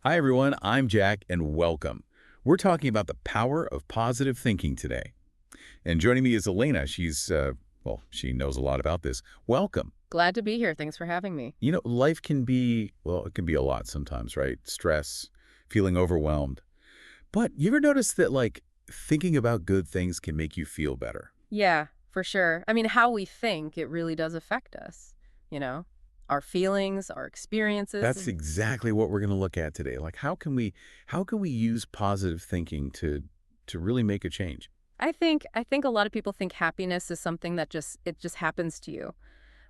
Hi, everyone. I'm Jack, and welcome. We're talking about the power of positive thinking today. And joining me is Elena. She knows a lot about this. Welcome. Glad to be here. Thanks for having me. Life can be, well, it can be a lot sometimes, right? Stress, feeling overwhelmed. But you ever notice that, thinking about good things can make you feel better? Yeah, for sure. I mean, how we think, it really does affect us, you know? Our feelings, our experiences. That's exactly what we're going to look at today. How can we use positive thinking to really make a change? I think a lot of people think happiness is something that just happens to you.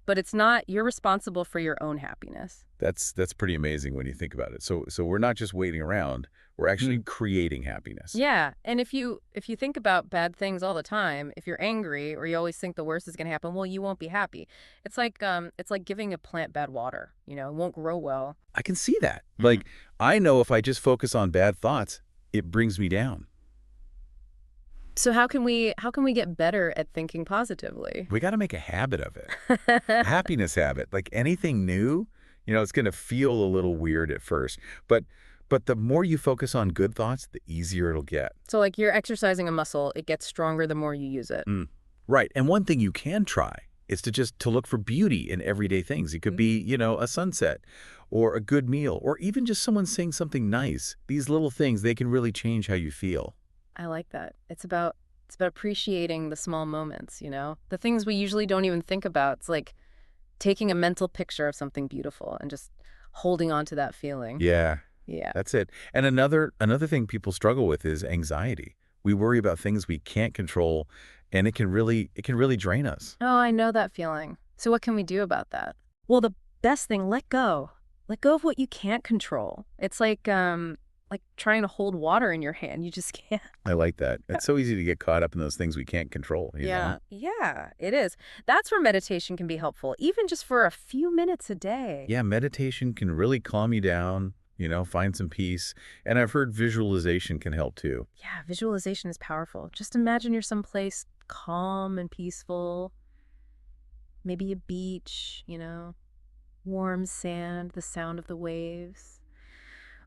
But it's not. You're responsible for your own happiness. That's pretty amazing when you think about it. So we're not just waiting around, we're actually creating happiness. Yeah, and if you think about bad things all the time, if you're angry or you always think the worst is going to happen, well, you won't be happy. It's like giving a plant bad water, it won't grow well. I can see that. Mhm. I know if I just focus on bad thoughts, it brings me down. So how can we get better at thinking positively? We got to make a habit of it. A happiness habit. Like anything new, it's going to feel a little weird at first. But the more you focus on good thoughts, the easier it'll get. So like you're exercising a muscle, it gets stronger the more you use it. Mm. Right. And one thing you can try is to look for beauty in everyday things. It could Mm. be, a sunset or a good meal or even just someone saying something nice. These little things, they can really change how you feel. I like that. It's about appreciating the small moments. The things we usually don't even think about. It's like taking a mental picture of something beautiful and just holding on to that feeling. Yeah, Yeah. that's it. And another thing people struggle with is anxiety. We worry about things we can't control, and it can really drain us. Oh, I know that feeling. So what can we do about that? Well, the best thing, let go. Let go of what you can't control. It's like trying to hold water in your hand. You just can't. I like that. It's so easy to get caught up in those things we can't control. Yeah, it is. That's where meditation can be helpful, even just for a few minutes a day. Yeah, meditation can really calm you down, find some peace. And I've heard visualization can help too. Yeah, visualization is powerful. Just imagine you're someplace calm and peaceful, maybe a beach, warm sand, the sound of the waves,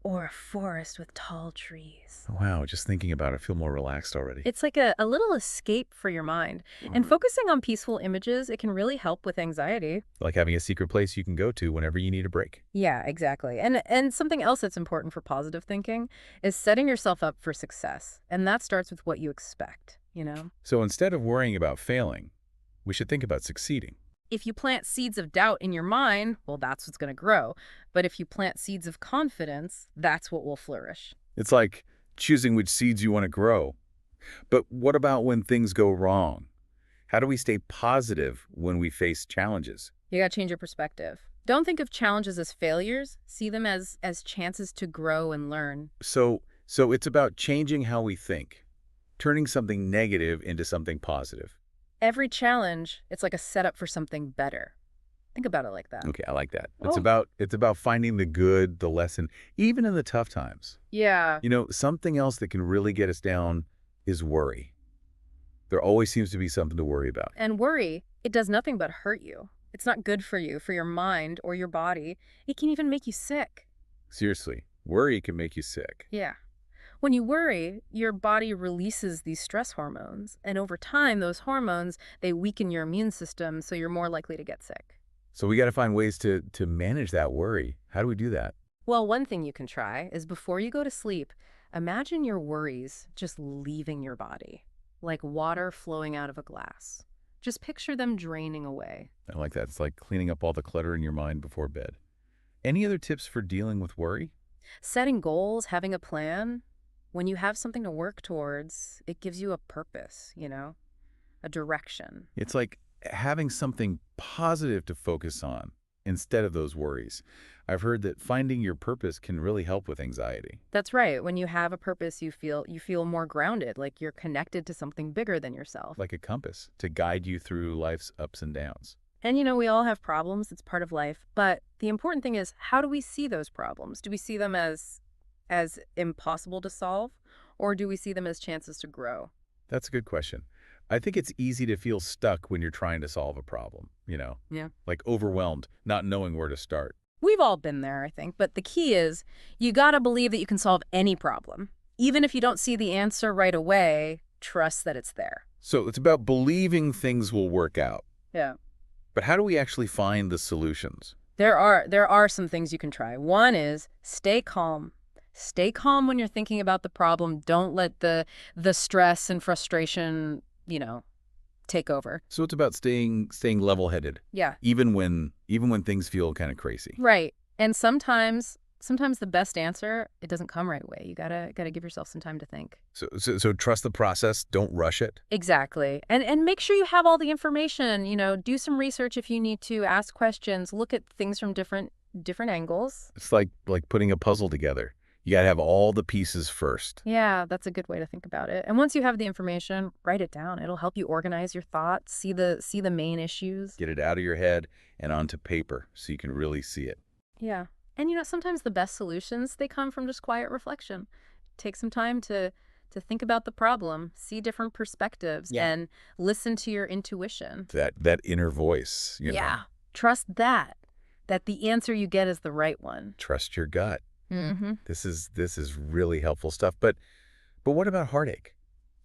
or a forest with tall trees. Wow, just thinking about it, I feel more relaxed already. It's like a little escape for your mind. And focusing on peaceful images, it can really help with anxiety. Like having a secret place you can go to whenever you need a break. Yeah, exactly. And something else that's important for positive thinking is setting yourself up for success. And that starts with what you expect. So instead of worrying about failing, we should think about succeeding. If you plant seeds of doubt in your mind, well, that's what's going to grow. But if you plant seeds of confidence, that's what will flourish. It's like choosing which seeds you want to grow. But what about when things go wrong? How do we stay positive when we face challenges? You got to change your perspective. Don't think of challenges as failures. See them as chances to grow and learn. So it's about changing how we think, turning something negative into something positive. Every challenge, it's like a setup for something better. Think about it like that. Okay, I like that. It's Oh, about it's about finding the good, the lesson, even in the tough times. yeah. Something else that can really get us down is worry. There always seems to be something to worry about. And worry, it does nothing but hurt you. It's not good for you, for your mind or your body. It can even make you sick. Seriously, worry can make you sick. Yeah. When you worry, your body releases these stress hormones. And over time, those hormones, they weaken your immune system, so you're more likely to get sick. So we got to find ways to manage that worry. How do we do that? Well, one thing you can try is before you go to sleep, imagine your worries just leaving your body, like water flowing out of a glass. Just picture them draining away. I like that. It's like cleaning up all the clutter in your mind before bed. Any other tips for dealing with worry? Setting goals, having a plan, when you have something to work towards, it gives you a purpose, a direction. It's like having something positive to focus on instead of those worries. I've heard that finding your purpose can really help with anxiety, That's right. When you have a purpose, you feel more grounded, like you're connected to something bigger than yourself. like a compass to guide you through life's ups and downs. And we all have problems, it's part of life, but the important thing is how do we see those problems? Do we see them as impossible to solve, or do we see them as chances to grow? That's a good question. I think it's easy to feel stuck when you're trying to solve a problem, Yeah. like overwhelmed, not knowing where to start. We've all been there, I think. But the key is you got to believe that you can solve any problem. Even if you don't see the answer right away, trust that it's there. So it's about believing things will work out. Yeah. But how do we actually find the solutions? There are some things you can try. One is stay calm. Stay calm when you're thinking about the problem. Don't let the stress and frustration, take over. So it's about staying level-headed, Yeah. even when things feel kind of crazy. Right. And sometimes the best answer, it doesn't come right away. You gotta give yourself some time to think. So trust the process. Don't rush it. Exactly. And make sure you have all the information, do some research if you need to, ask questions, look at things from different angles. It's like putting a puzzle together. You got to have all the pieces first. Yeah, that's a good way to think about it. And once you have the information, write it down. It'll help you organize your thoughts, see the main issues. Get it out of your head and onto paper so you can really see it. Yeah. And sometimes the best solutions, they come from just quiet reflection. Take some time to think about the problem, see different perspectives, and listen to your intuition. That inner voice, Yeah. Trust that the answer you get is the right one. Trust your gut. Mm-hmm. This is really helpful stuff. But what about heartache?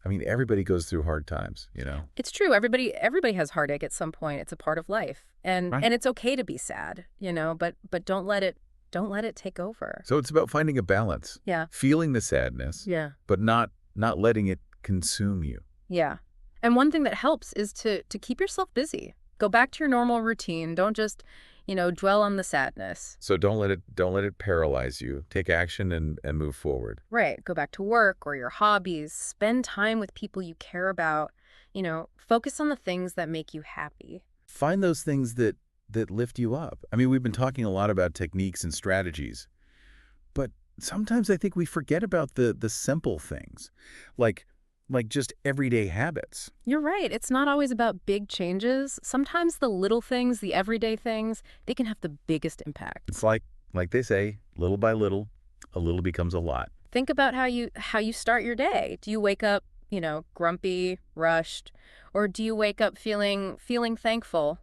I mean, everybody goes through hard times, It's true. Everybody has heartache at some point. It's a part of life. And Right. and it's okay to be sad, but don't let it take over. So it's about finding a balance. Yeah. Feeling the sadness, Yeah. but not letting it consume you. Yeah. And one thing that helps is to keep yourself busy. Go back to your normal routine. Don't just, dwell on the sadness. So don't let it paralyze you. Take action and move forward. Right. Go back to work or your hobbies. Spend time with people you care about. Focus on the things that make you happy. Find those things that lift you up. I mean, we've been talking a lot about techniques and strategies, but sometimes I think we forget about the simple things, like just everyday habits. You're right. It's not always about big changes. Sometimes the little things, the everyday things, they can have the biggest impact. It's like they say, little by little, a little becomes a lot. Think about how you start your day. Do you wake up, grumpy, rushed, or do you wake up feeling thankful,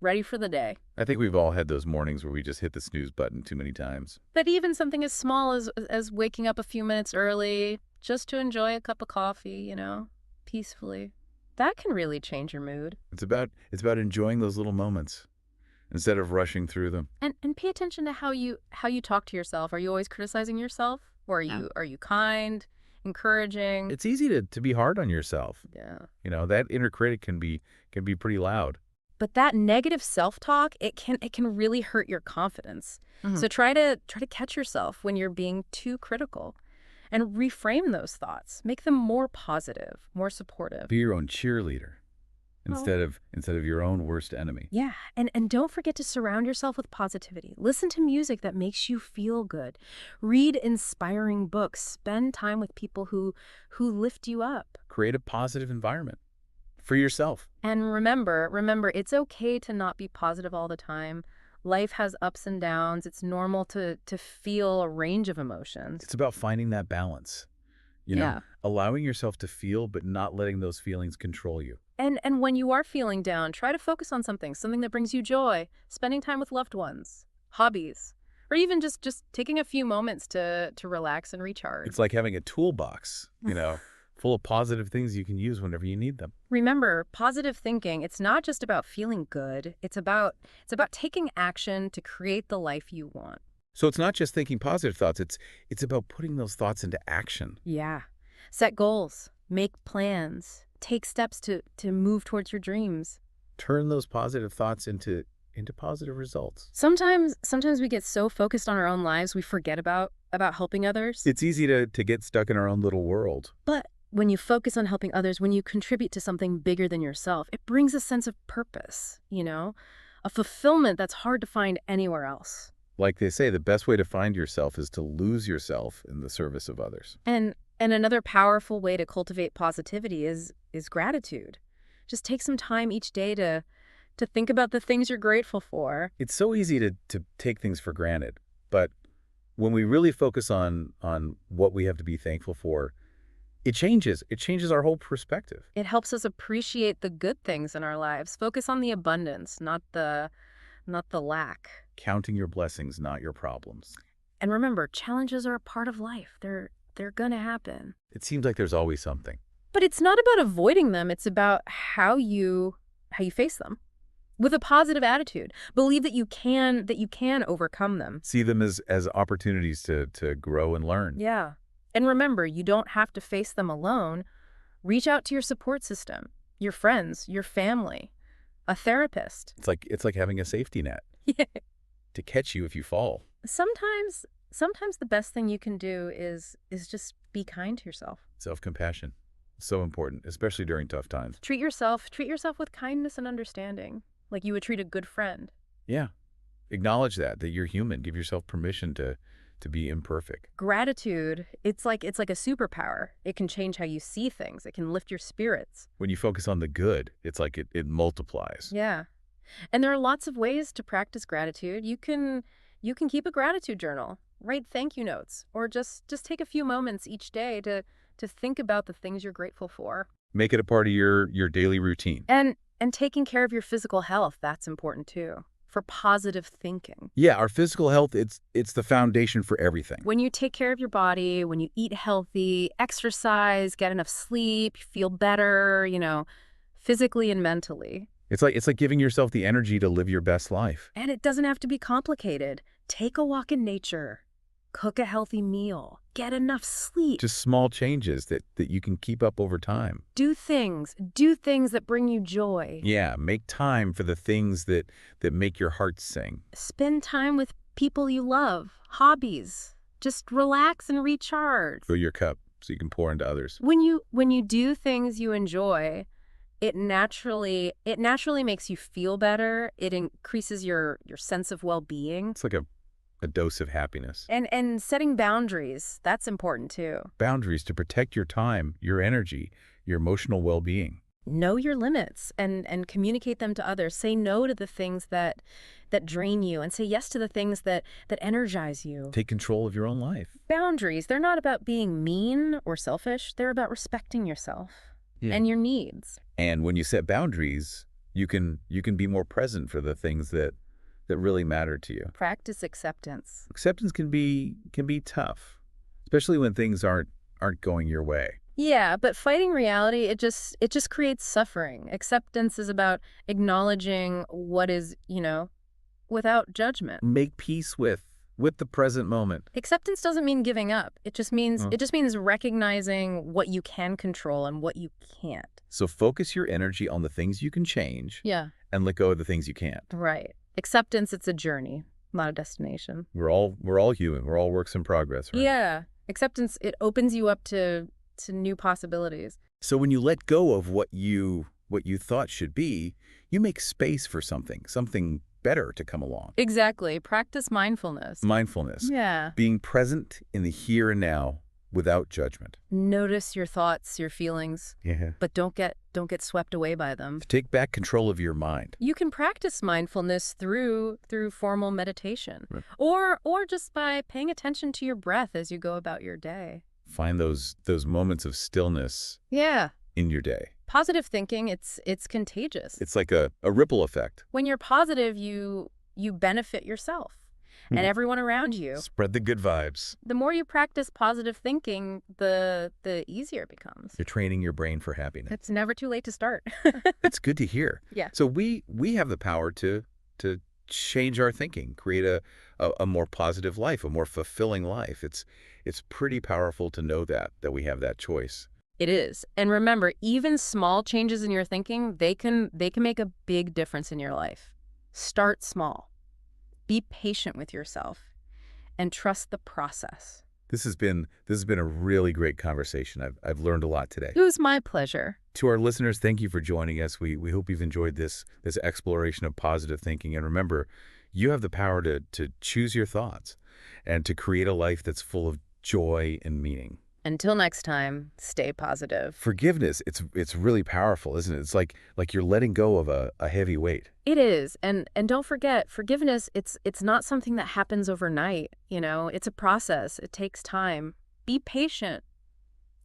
ready for the day? I think we've all had those mornings where we just hit the snooze button too many times. But even something as small as waking up a few minutes early just to enjoy a cup of coffee, peacefully, that can really change your mood. It's about enjoying those little moments instead of rushing through them. And pay attention to how you talk to yourself. Are you always criticizing yourself? Or are you kind, encouraging? It's easy to be hard on yourself. Yeah. That inner critic can be pretty loud. But that negative self-talk, it can really hurt your confidence. Mhm. So try to catch yourself when you're being too critical and reframe those thoughts. Make them more positive, more supportive. Be your own cheerleader instead of your own worst enemy. Yeah, and don't forget to surround yourself with positivity. Listen to music that makes you feel good. Read inspiring books. Spend time with people who lift you up. Create a positive environment for yourself. And remember, it's okay to not be positive all the time. Life has ups and downs. It's normal to feel a range of emotions. It's about finding that balance. Yeah. Allowing yourself to feel, but not letting those feelings control you. And when you are feeling down, try to focus on something that brings you joy, spending time with loved ones, hobbies, or even just taking a few moments to relax and recharge. It's like having a toolbox, full of positive things you can use whenever you need them. Remember, positive thinking, it's not just about feeling good. It's about taking action to create the life you want. So it's not just thinking positive thoughts. It's about putting those thoughts into action. Yeah. Set goals, make plans, take steps to move towards your dreams. Turn those positive thoughts into positive results. Sometimes we get so focused on our own lives, we forget about helping others. It's easy to get stuck in our own little world. But when you focus on helping others, when you contribute to something bigger than yourself, it brings a sense of purpose, a fulfillment that's hard to find anywhere else. Like they say, the best way to find yourself is to lose yourself in the service of others. And another powerful way to cultivate positivity is gratitude. Just take some time each day to think about the things you're grateful for. It's so easy to take things for granted, but when we really focus on what we have to be thankful for, it changes our whole perspective. It helps us appreciate the good things in our lives. Focus on the abundance, not the not the lack. Counting your blessings, not your problems. And remember, challenges are a part of life. They're gonna happen. It seems like there's always something. But it's not about avoiding them. It's about how you face them with a positive attitude. Believe that you can overcome them. See them as opportunities to grow and learn. Yeah. And remember, you don't have to face them alone. Reach out to your support system, your friends, your family, a therapist. It's like having a safety net Yeah. to catch you if you fall. Sometimes the best thing you can do is just be kind to yourself. Self-compassion. So important, especially during tough times. Treat yourself with kindness and understanding, like you would treat a good friend. Yeah. Acknowledge that you're human. Give yourself permission to be imperfect. Gratitude, it's like a superpower. It can change how you see things. It can lift your spirits. When you focus on the good, it's like it multiplies. Yeah. And there are lots of ways to practice gratitude. You can keep a gratitude journal, write thank you notes, or just take a few moments each day to think about the things you're grateful for. Make it a part of your daily routine. And taking care of your physical health, that's important too, for positive thinking. Yeah, our physical health, it's the foundation for everything. When you take care of your body, when you eat healthy, exercise, get enough sleep, you feel better, physically and mentally. It's like giving yourself the energy to live your best life. And it doesn't have to be complicated. Take a walk in nature. Cook a healthy meal. Get enough sleep. Just small changes that you can keep up over time. Do things that bring you joy. Yeah, make time for the things that make your heart sing. Spend time with people you love. Hobbies. Just relax and recharge. Fill your cup so you can pour into others. When you do things you enjoy, it naturally makes you feel better. It increases your sense of well-being. It's like a dose of happiness. And setting boundaries, that's important too. Boundaries to protect your time, your energy, your emotional well-being. Know your limits and communicate them to others. Say no to the things that drain you and say yes to the things that energize you. Take control of your own life. Boundaries, they're not about being mean or selfish. They're about respecting yourself and your needs. And when you set boundaries, you can be more present for the things that really matter to you. Practice acceptance. Acceptance can be tough, especially when things aren't going your way. Yeah, but fighting reality, it just creates suffering. Acceptance is about acknowledging what is, without judgment. Make peace with the present moment. Acceptance doesn't mean giving up. It just means recognizing what you can control and what you can't. So focus your energy on the things you can change. Yeah. And let go of the things you can't. Right. Acceptance, it's a journey, not a destination. We're all human. We're all works in progress, right? Yeah. Acceptance, it opens you up to new possibilities. So when you let go of what you thought should be, you make space for something better to come along. Exactly. Practice mindfulness. Mindfulness. Yeah. Being present in the here and now without judgment. Notice your thoughts, your feelings. Yeah. But don't get swept away by them. Take back control of your mind. You can practice mindfulness through formal meditation, Right. or just by paying attention to your breath as you go about your day. Find those moments of stillness Yeah. in your day. Positive thinking, it's contagious. It's like a ripple effect. When you're positive, you benefit yourself and everyone around you. Spread the good vibes. The more you practice positive thinking, the easier it becomes. You're training your brain for happiness. It's never too late to start. That's good to hear. Yeah. So we have the power to change our thinking, create a more positive life, a more fulfilling life. It's pretty powerful to know that we have that choice. It is. And remember, even small changes in your thinking, they can make a big difference in your life. Start small. Be patient with yourself and trust the process. This has been a really great conversation. I've learned a lot today. It was my pleasure. To our listeners, thank you for joining us. We hope you've enjoyed this exploration of positive thinking. And remember, you have the power to choose your thoughts and to create a life that's full of joy and meaning. Until next time, stay positive. Forgiveness, it's really powerful, isn't it? It's like you're letting go of a heavy weight. It is. And don't forget, forgiveness, it's not something that happens overnight. It's a process. It takes time. Be patient.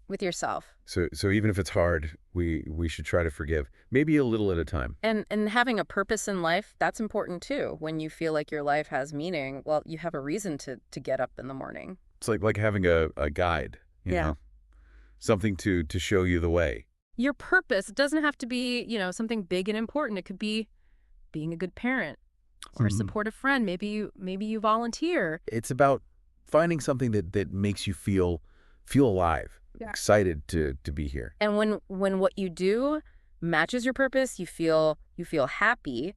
with yourself. So even if it's hard, we should try to forgive, maybe a little at a time. And having a purpose in life, that's important too. When you feel like your life has meaning, well, you have a reason to get up in the morning. It's like having a guide, Yeah. something to show you the way. Your purpose doesn't have to be, something big and important. It could be being a good parent or a Mhm. supportive friend. Maybe you volunteer. It's about finding something that makes you feel alive, Yeah. excited to be here. And when what you do matches your purpose, you feel happy,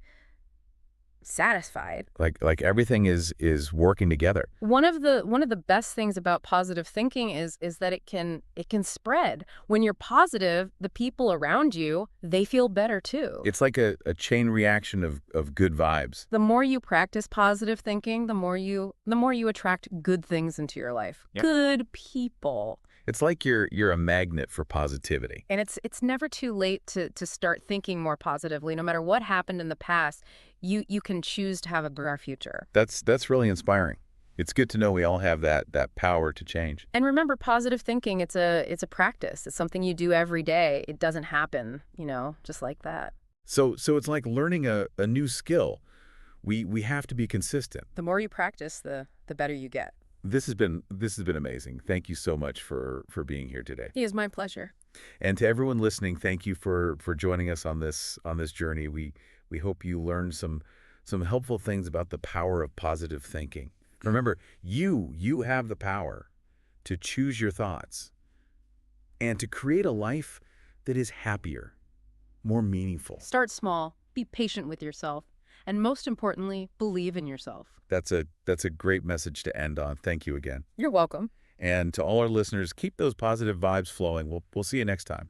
satisfied. Like everything is working together. One of the best things about positive thinking is that it can spread. When you're positive, the people around you, they feel better too. It's like a chain reaction of good vibes. The more you practice positive thinking, the more you attract good things into your life. Yep. Good people. It's like you're a magnet for positivity. And it's never too late to start thinking more positively. No matter what happened in the past, you can choose to have a better future. That's really inspiring. It's good to know we all have that power to change. And remember, positive thinking, it's a practice. It's something you do every day. It doesn't happen, just like that. So it's like learning a new skill. We have to be consistent. The more you practice, the better you get. This has been amazing. Thank you so much for being here today. It is my pleasure. And to everyone listening, thank you for joining us on this journey. We hope you learned some helpful things about the power of positive thinking. Remember, you have the power to choose your thoughts and to create a life that is happier, more meaningful. Start small, be patient with yourself, and most importantly, believe in yourself. That's a great message to end on. Thank you again. You're welcome. And to all our listeners, keep those positive vibes flowing. We'll see you next time.